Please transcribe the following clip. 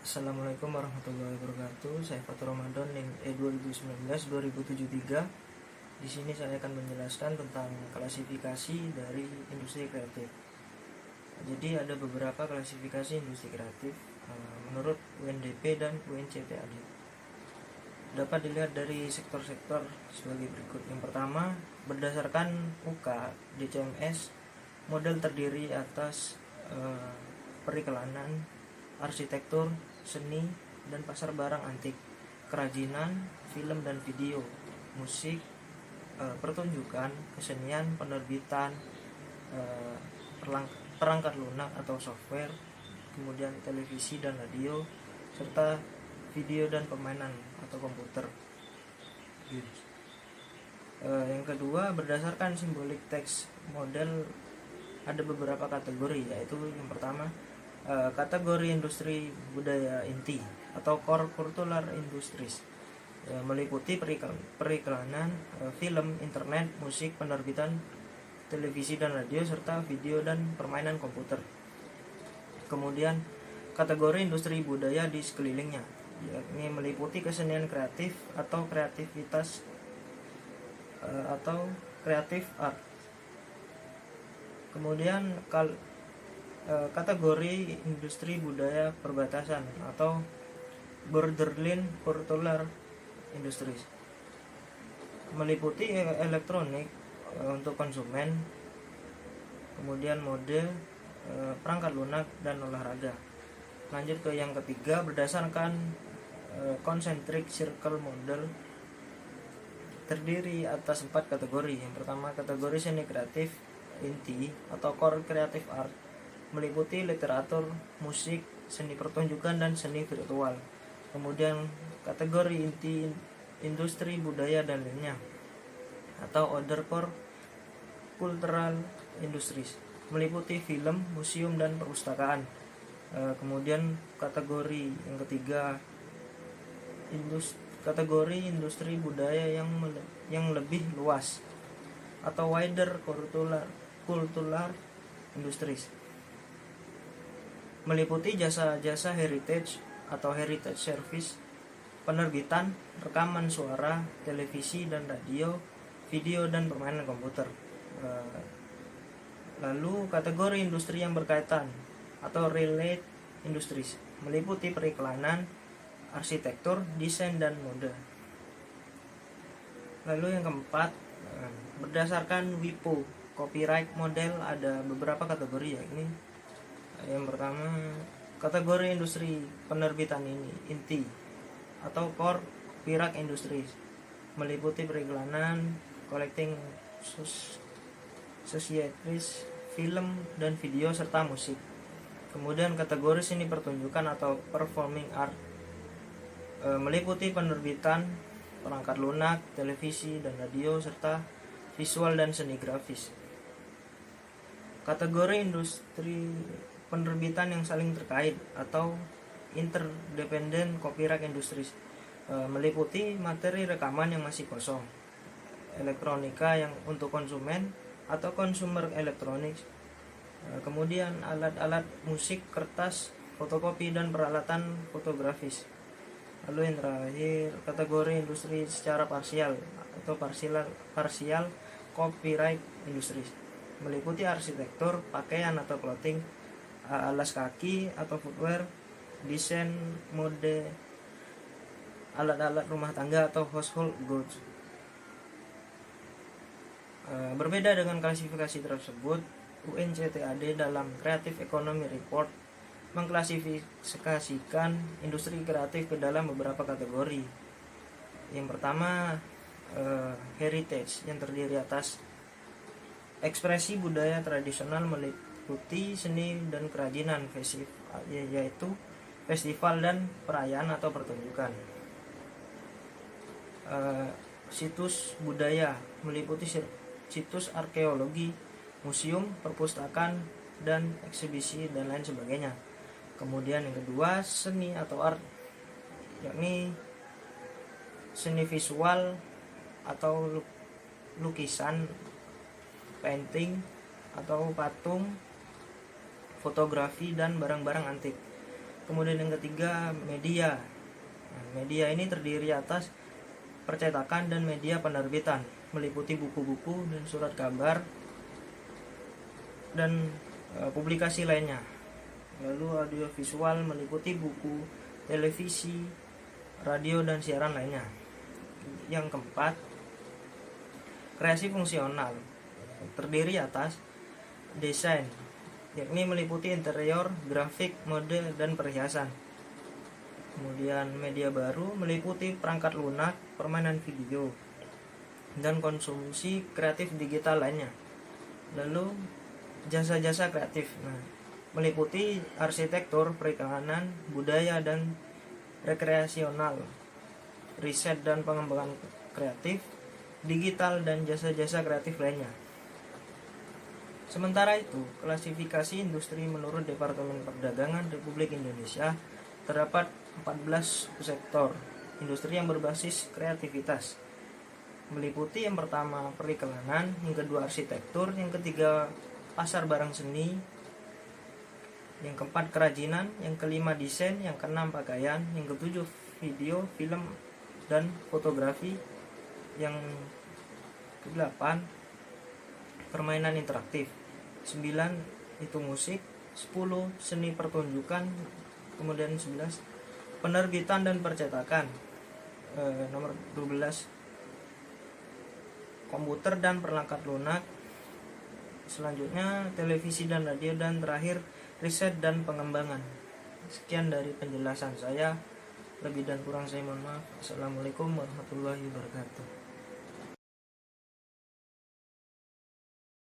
Assalamualaikum warahmatullahi wabarakatuh. Saya Fatur Ramadan NIM E2019-2073. Di sini saya akan menjelaskan tentang klasifikasi dari industri kreatif. Jadi ada beberapa klasifikasi industri kreatif menurut UNDP dan UNCTAD. Dapat dilihat dari sektor-sektor sebagai berikut. Yang pertama, berdasarkan UK DCMS, model terdiri atas periklanan, arsitektur, seni, dan pasar barang antik, kerajinan, film dan video, musik, pertunjukan, kesenian, penerbitan, perangkat lunak atau software, kemudian televisi dan radio, serta video dan permainan atau komputer. Yang kedua, berdasarkan simbolik teks model ada beberapa kategori, yaitu yang pertama, kategori industri budaya inti atau core cultural industries, meliputi periklanan, film, internet, musik, penerbitan, televisi dan radio, serta video dan permainan komputer. Kemudian kategori industri budaya di sekelilingnya, yakni meliputi kesenian kreatif atau kreativitas atau kreatif art. Kemudian kategori industri budaya perbatasan atau borderline cultural industries, meliputi elektronik untuk konsumen, kemudian mode, perangkat lunak, dan olahraga. Lanjut ke yang ketiga, berdasarkan concentric circle model terdiri atas 4 kategori. Yang pertama, kategori seni kreatif inti atau core creative art, meliputi literatur, musik, seni pertunjukan, dan seni virtual. Kemudian kategori inti industri budaya dan lainnya atau other core cultural industries, meliputi film, museum, dan perpustakaan. Kemudian kategori yang ketiga, kategori industri budaya yang lebih luas atau wider cultural industries, meliputi jasa-jasa heritage atau heritage service, penerbitan, rekaman suara, televisi dan radio, video, dan permainan komputer. Lalu kategori industri yang berkaitan atau related industries, meliputi periklanan, arsitektur, desain, dan mode. Lalu yang keempat, berdasarkan WIPO copyright model ada beberapa kategori, yakni yang pertama, kategori industri penerbitan ini inti atau core copyright industries, meliputi periklanan, collecting societies, film dan video, serta musik. Kemudian kategori seni pertunjukan atau performing art, meliputi penerbitan, perangkat lunak, televisi dan radio, serta visual dan seni grafis. Kategori industri penerbitan yang saling terkait atau interdependent copyright industries, meliputi materi rekaman yang masih kosong, elektronika yang untuk konsumen atau consumer electronics, kemudian alat-alat musik, kertas, fotokopi, dan peralatan fotografis. Lalu yang terakhir, kategori industri secara parsial atau parsial copyright industries, meliputi arsitektur, pakaian atau clothing, alas kaki atau footwear, desain, mode, alat-alat rumah tangga atau household goods. Berbeda dengan klasifikasi tersebut, UNCTAD dalam Creative Economy Report mengklasifikasikan industri kreatif ke dalam beberapa kategori. Yang pertama, heritage, yang terdiri atas ekspresi budaya tradisional, meliputi seni dan kerajinan, yaitu festival dan perayaan atau pertunjukan. Situs budaya, meliputi situs arkeologi, museum, perpustakaan, dan eksibisi dan lain sebagainya. Kemudian yang kedua, seni atau art, yakni seni visual atau lukisan, painting atau patung, fotografi, dan barang-barang antik. Kemudian yang ketiga, media. Nah, media ini terdiri atas percetakan dan media penerbitan, meliputi buku-buku dan surat kabar dan publikasi lainnya. Lalu audiovisual meliputi buku, televisi, radio, dan siaran lainnya. Yang keempat, kreasi fungsional, terdiri atas desain, yakni meliputi interior, grafik, mode, dan perhiasan. Kemudian media baru meliputi perangkat lunak, permainan video, dan konsumsi kreatif digital lainnya. Lalu jasa-jasa kreatif, meliputi arsitektur, periklanan, budaya, dan rekreasional, riset dan pengembangan kreatif, digital, dan jasa-jasa kreatif lainnya. Sementara itu, klasifikasi industri menurut Departemen Perdagangan Republik Indonesia terdapat 14 sektor industri yang berbasis kreativitas. Meliputi yang pertama periklanan, yang kedua arsitektur, yang ketiga pasar barang seni, yang keempat kerajinan, yang kelima desain, yang keenam pakaian, yang ketujuh video, film, dan fotografi, yang kedelapan permainan interaktif, 9 itu musik, 10 seni pertunjukan, kemudian 11 penerbitan dan percetakan, nomor 12 komputer dan perangkat lunak, selanjutnya televisi dan radio, dan terakhir riset dan pengembangan. Sekian dari penjelasan saya, lebih dan kurang saya mohon maaf. Assalamualaikum warahmatullahi wabarakatuh.